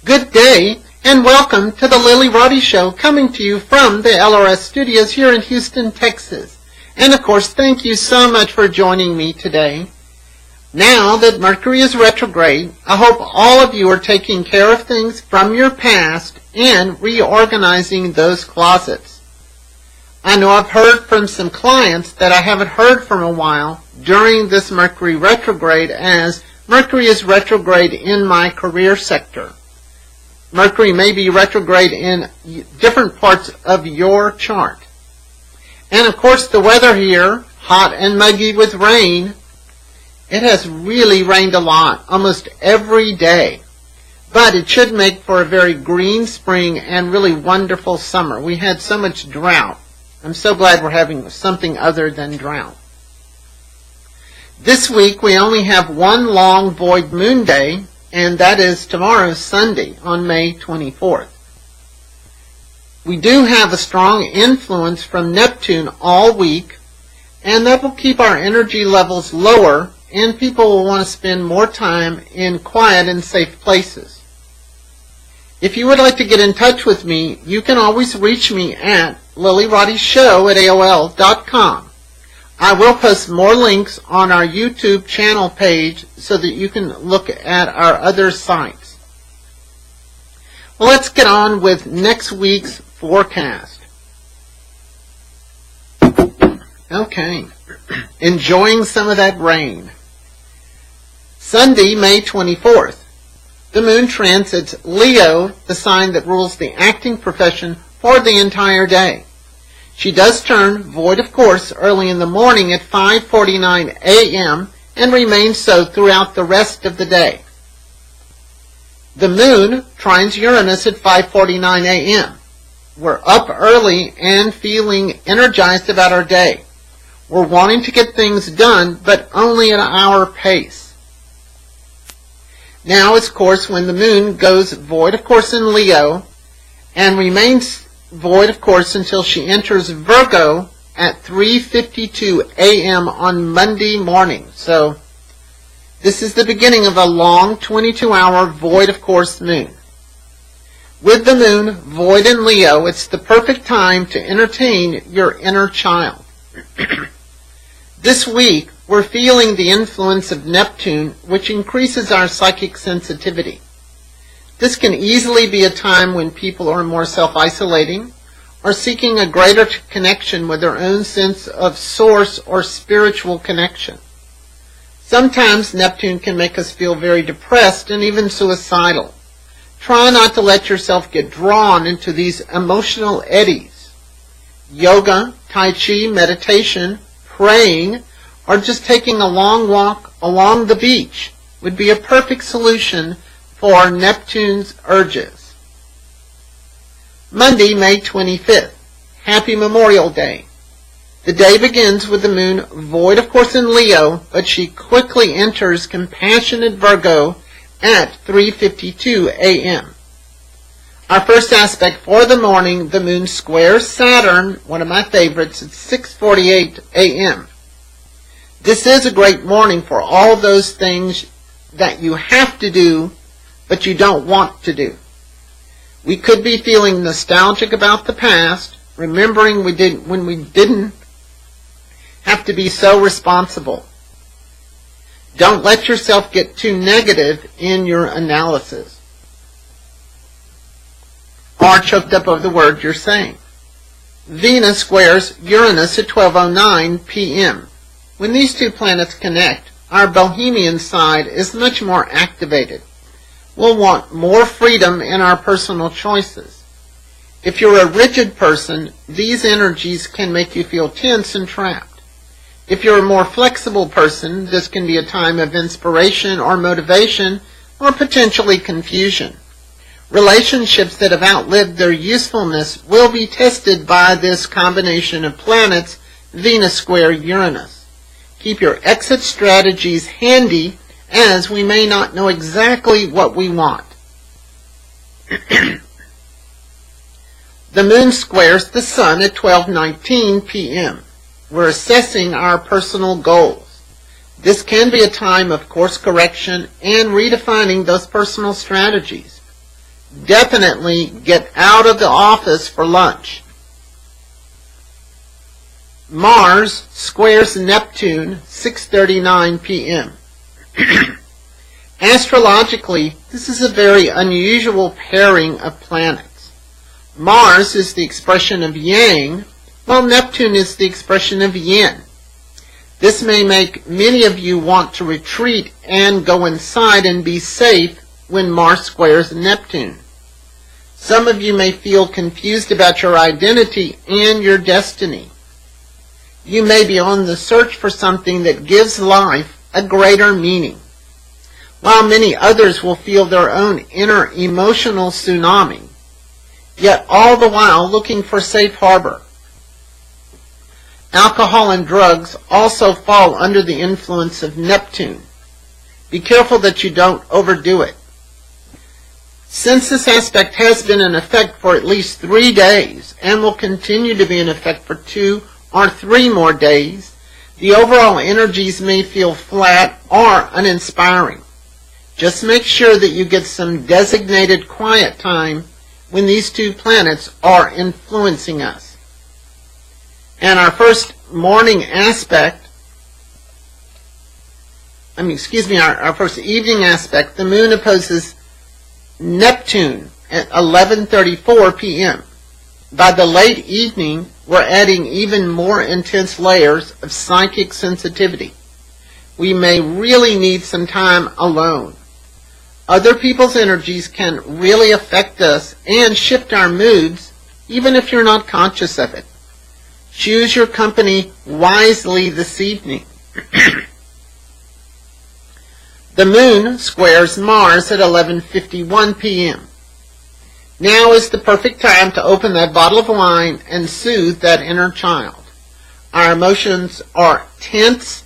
Good day, and welcome to the Lillyroddyshow, coming to you from the LRS studios here in Houston, Texas. And of course, thank you so much for joining me today. Now that Mercury is retrograde, I hope all of you are taking care of things from your past and reorganizing those closets. I know I've heard from some clients that I haven't heard from a while during this Mercury retrograde, as Mercury is retrograde in my career sector. Mercury may be retrograde in different parts of your chart. And of course the weather here, hot and muggy with rain. It has really rained a lot, almost every day. But it should make for a very green spring and really wonderful summer. We had so much drought. I'm so glad we're having something other than drought. This week we only have one long void moon day, and that is tomorrow, Sunday, on May 24th. We do have a strong influence from Neptune all week, and that will keep our energy levels lower, and people will want to spend more time in quiet and safe places. If you would like to get in touch with me, you can always reach me at Lillyroddyshow@AOL.com. I will post more links on our YouTube channel page so that you can look at our other sites. Well, let's get on with next week's forecast. Okay, enjoying some of that rain. Sunday, May 24th. The moon transits Leo, the sign that rules the acting profession, for the entire day. She does turn void of course early in the morning at 5:49 a.m. and remains so throughout the rest of the day. The moon trines Uranus at 5:49 a.m. We're up early and feeling energized about our day. We're wanting to get things done, but only at our pace. Now, of course, when the moon goes void of course in Leo and remains void of course until she enters Virgo at 3:52 a.m. on Monday morning. So this is the beginning of a long 22-hour void of course moon. With the moon void in Leo, it's the perfect time to entertain your inner child. This week we're feeling the influence of Neptune, which increases our psychic sensitivity. This can easily be a time when people are more self-isolating or seeking a greater connection with their own sense of source or spiritual connection. Sometimes Neptune can make us feel very depressed and even suicidal. Try not to let yourself get drawn into these emotional eddies. Yoga, Tai Chi, meditation, praying, or just taking a long walk along the beach would be a perfect solution for Neptune's urges. Monday, May 25th. Happy Memorial Day. The day begins with the moon void of course in Leo, but she quickly enters compassionate Virgo at 3:52 a.m. Our first aspect for the morning, the moon squares Saturn, one of my favorites, at 6:48 a.m. This is a great morning for all those things that you have to do but you don't want to do. We could be feeling nostalgic about the past, remembering when we didn't have to be so responsible. Don't let yourself get too negative in your analysis or choked up over the word you're saying. Venus squares Uranus at 12:09 p.m. When these two planets connect, our bohemian side is much more activated. We'll want more freedom in our personal choices. If you're a rigid person, these energies can make you feel tense and trapped. If you're a more flexible person, this can be a time of inspiration or motivation or potentially confusion. Relationships that have outlived their usefulness will be tested by this combination of planets, Venus square Uranus. Keep your exit strategies handy, as we may not know exactly what we want. The moon squares the sun at 12:19 p.m. We're assessing our personal goals. This can be a time of course correction and redefining those personal strategies. definitely get out of the office for lunch. Mars squares Neptune, 6:39 p.m. Astrologically, this is a very unusual pairing of planets. Mars is the expression of Yang, while Neptune is the expression of Yin. This may make many of you want to retreat and go inside and be safe when Mars squares Neptune. Some of you may feel confused about your identity and your destiny. You may be on the search for something that gives life a greater meaning, while many others will feel their own inner emotional tsunami, yet all the while looking for safe harbor. Alcohol and drugs also fall under the influence of Neptune. Be careful that you don't overdo it. Since this aspect has been in effect for at least 3 days and will continue to be in effect for 2 or 3 more days, the overall energies may feel flat or uninspiring. Just make sure that you get some designated quiet time when these 2 planets are influencing us. And our first morning aspect, our first evening aspect, the moon opposes Neptune at 11:34 p.m. By the late evening, we're adding even more intense layers of psychic sensitivity. We may really need some time alone. Other people's energies can really affect us and shift our moods, even if you're not conscious of it. Choose your company wisely this evening. The moon squares Mars at 11:51 p.m. Now is the perfect time to open that bottle of wine and soothe that inner child. Our emotions are tense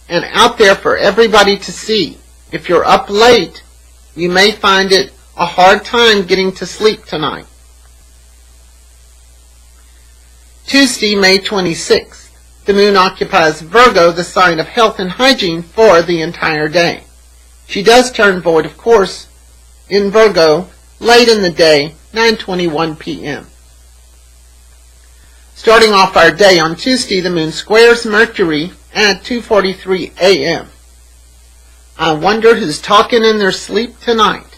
and out there for everybody to see. If you're up late, you may find it a hard time getting to sleep tonight. Tuesday, May 26th. The moon occupies Virgo, the sign of health and hygiene, for the entire day. She does turn void, of course, in Virgo late in the day, 9:21 p.m. Starting off our day on Tuesday, the moon squares Mercury at 2:43 a.m. I wonder who's talking in their sleep tonight.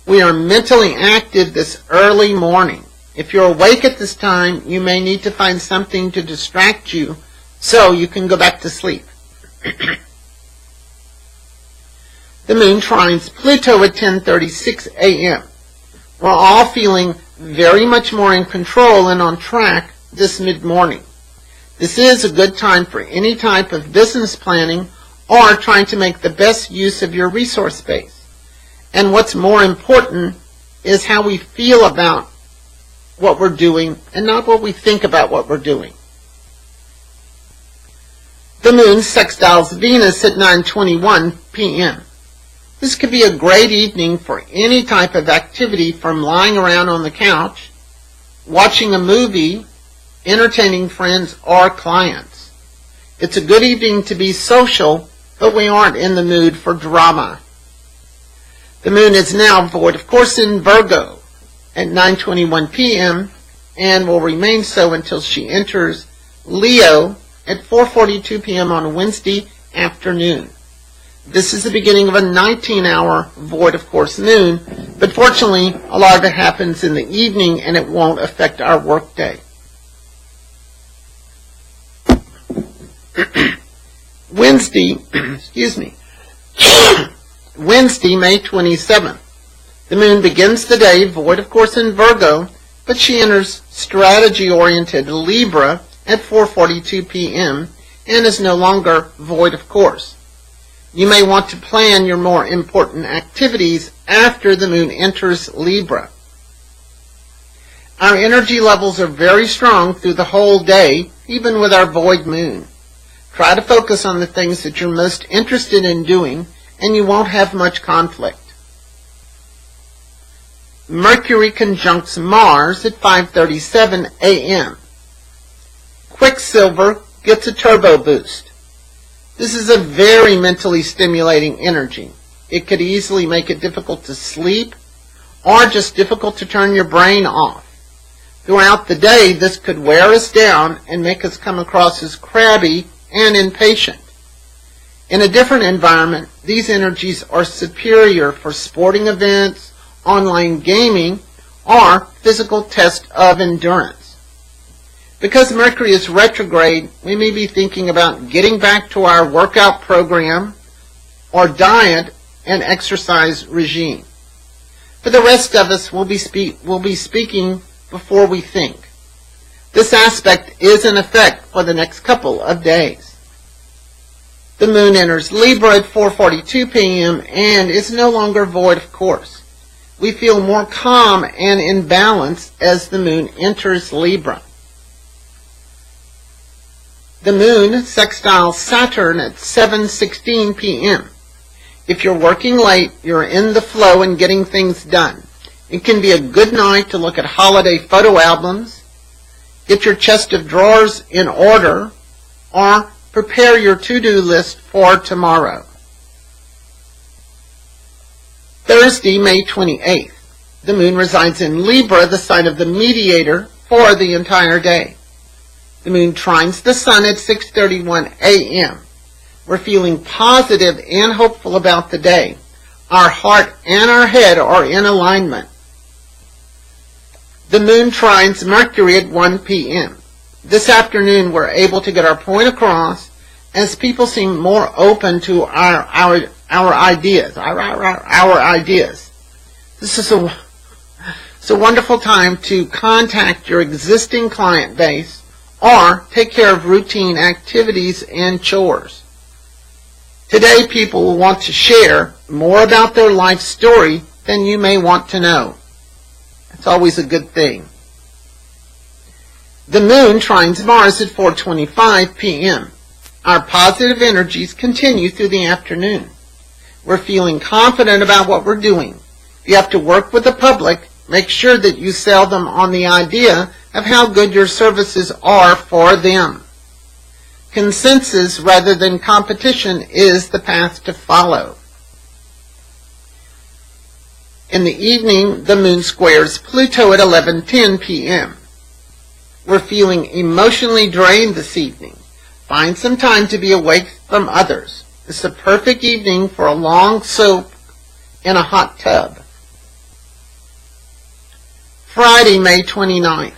We are mentally active this early morning. If you're awake at this time, you may need to find something to distract you so you can go back to sleep. The moon trines Pluto at 10:36 a.m. We're all feeling very much more in control and on track this mid-morning. This is a good time for any type of business planning or trying to make the best use of your resource base. And what's more important is how we feel about what we're doing and not what we think about what we're doing. The moon sextiles Venus at 9:21 p.m. This could be a great evening for any type of activity, from lying around on the couch, watching a movie, entertaining friends or clients. It's a good evening to be social, but we aren't in the mood for drama. The moon is now void, of course, in Virgo at 9:21 p.m. and will remain so until she enters Leo at 4:42 p.m. on Wednesday afternoon. This is the beginning of a 19-hour void, of course, moon, but fortunately, a lot of it happens in the evening and it won't affect our workday. Wednesday, Wednesday, May 27th. The moon begins the day void, of course, in Virgo, but she enters strategy-oriented Libra at 4:42 p.m. and is no longer void, of course. You may want to plan your more important activities after the moon enters Libra. Our energy levels are very strong through the whole day, even with our void moon. Try to focus on the things that you're most interested in doing, and you won't have much conflict. Mercury conjuncts Mars at 5:37 a.m. Quicksilver gets a turbo boost. This is a very mentally stimulating energy. It could easily make it difficult to sleep or just difficult to turn your brain off. Throughout the day, this could wear us down and make us come across as crabby and impatient. In a different environment, these energies are superior for sporting events, online gaming, or physical tests of endurance. Because Mercury is retrograde, we may be thinking about getting back to our workout program or diet and exercise regime. For the rest of us, we'll be speaking before we think. This aspect is in effect for the next couple of days. The moon enters Libra at 4:42 p.m. and is no longer void of course. We feel more calm and in balance as the moon enters Libra. The moon sextiles Saturn at 7:16 p.m. If you're working late, you're in the flow and getting things done. It can be a good night to look at holiday photo albums, get your chest of drawers in order, or prepare your to-do list for tomorrow. Thursday, May 28th. The moon resides in Libra, the sign of the mediator, for the entire day. The moon trines the sun at 6:31 a.m. We're feeling positive and hopeful about the day. Our heart and our head are in alignment. The moon trines Mercury at 1 p.m. This afternoon we're able to get our point across as people seem more open to our ideas. This is a wonderful time to contact your existing client base or take care of routine activities and chores. Today people will want to share more about their life story than you may want to know. It's always a good thing. The moon trines Mars at 4:25 p.m. Our positive energies continue through the afternoon. We're feeling confident about what we're doing. If you have to work with the public, make sure that you sell them on the idea of how good your services are for them. Consensus rather than competition is the path to follow. In the evening, the moon squares Pluto at 11:10 p.m. We're feeling emotionally drained this evening. Find some time to be awake from others. It's a perfect evening for a long soak in a hot tub. Friday, May 29th.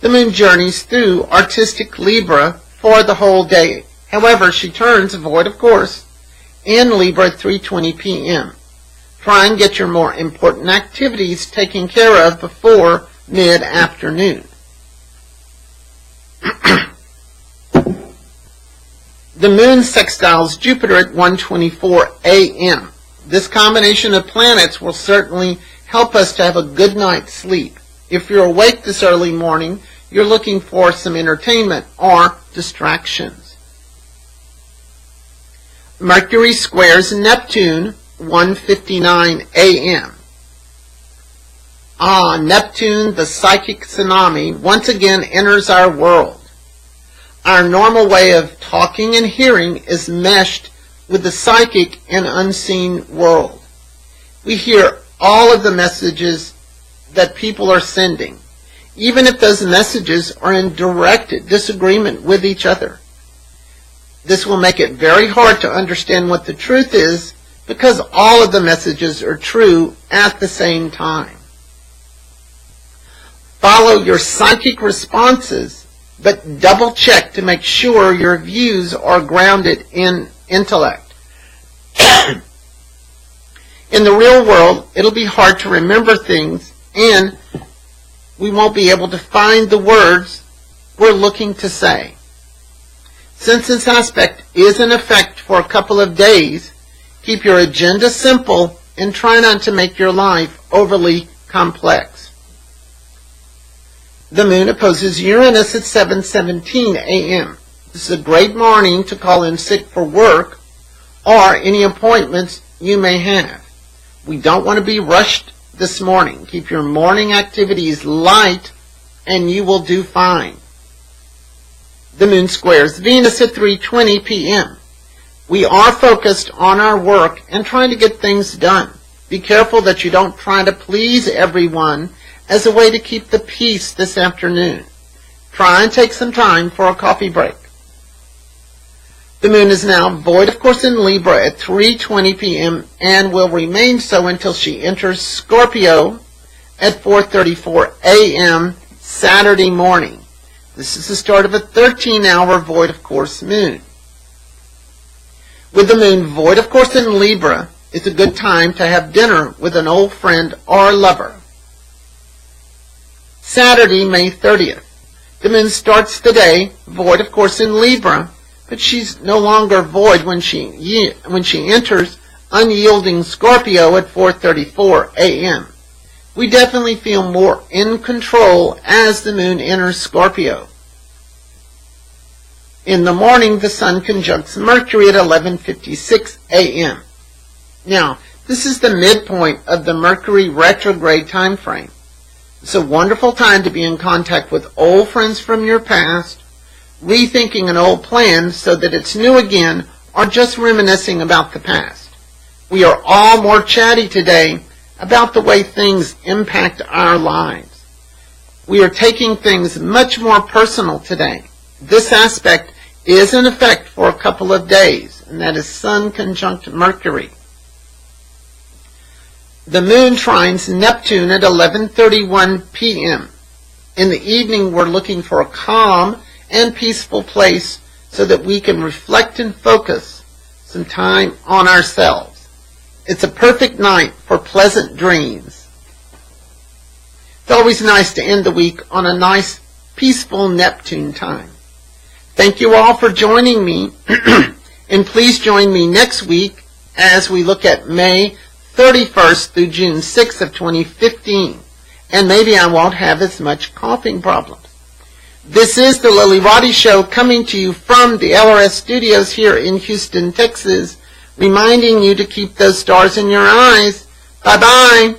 The moon journeys through artistic Libra for the whole day. However, she turns void of course in Libra at 3:20 p.m. Try and get your more important activities taken care of before mid-afternoon. The moon sextiles Jupiter at 1:24 a.m. This combination of planets will certainly help us to have a good night's sleep. If you're awake this early morning, you're looking for some entertainment or distractions. Mercury squares Neptune 1:59 a.m. Neptune, the psychic tsunami, once again enters our world. Our normal way of talking and hearing is meshed with the psychic and unseen world. We hear all of the messages that people are sending, even if those messages are in direct disagreement with each other. This will make it very hard to understand what the truth is because all of the messages are true at the same time. Follow your psychic responses, but double check to make sure your views are grounded in intellect. In the real world, it'll be hard to remember things and we won't be able to find the words we're looking to say. Since this aspect is in effect for a couple of days, keep your agenda simple and try not to make your life overly complex. The moon opposes Uranus at 7:17 a.m. This is a great morning to call in sick for work or any appointments you may have. We don't want to be rushed this morning. Keep your morning activities light and you will do fine. The moon squares Venus at 3:20 p.m. We are focused on our work and trying to get things done. Be careful that you don't try to please everyone as a way to keep the peace this afternoon. Try and take some time for a coffee break. The moon is now void, of course, in Libra at 3:20 p.m. and will remain so until she enters Scorpio at 4:34 a.m. Saturday morning. This is the start of a 13-hour void, of course, moon. With the moon void, of course, in Libra, it's a good time to have dinner with an old friend or lover. Saturday, May 30th. The moon starts the day void, of course, in Libra, but she's no longer void when she enters unyielding Scorpio at 4:34 a.m. We definitely feel more in control as the moon enters Scorpio. In the morning, the sun conjuncts Mercury at 11:56 a.m. Now, this is the midpoint of the Mercury retrograde time frame. It's a wonderful time to be in contact with old friends from your past, rethinking an old plan so that it's new again, or just reminiscing about the past. We are all more chatty today about the way things impact our lives. We are taking things much more personal today. This aspect is in effect for a couple of days, and that is Sun conjunct Mercury. The moon trines Neptune at 11:31 p.m. In the evening, we're looking for a calm and peaceful place so that we can reflect and focus some time on ourselves. It's a perfect night for pleasant dreams. It's always nice to end the week on a nice, peaceful Neptune time. Thank you all for joining me, and please join me next week as we look at May 31st through June 6th of 2015, and maybe I won't have as much coughing problems. This is the Lilly Roddy Show, coming to you from the LRS studios here in Houston, Texas, reminding you to keep those stars in your eyes. Bye-bye.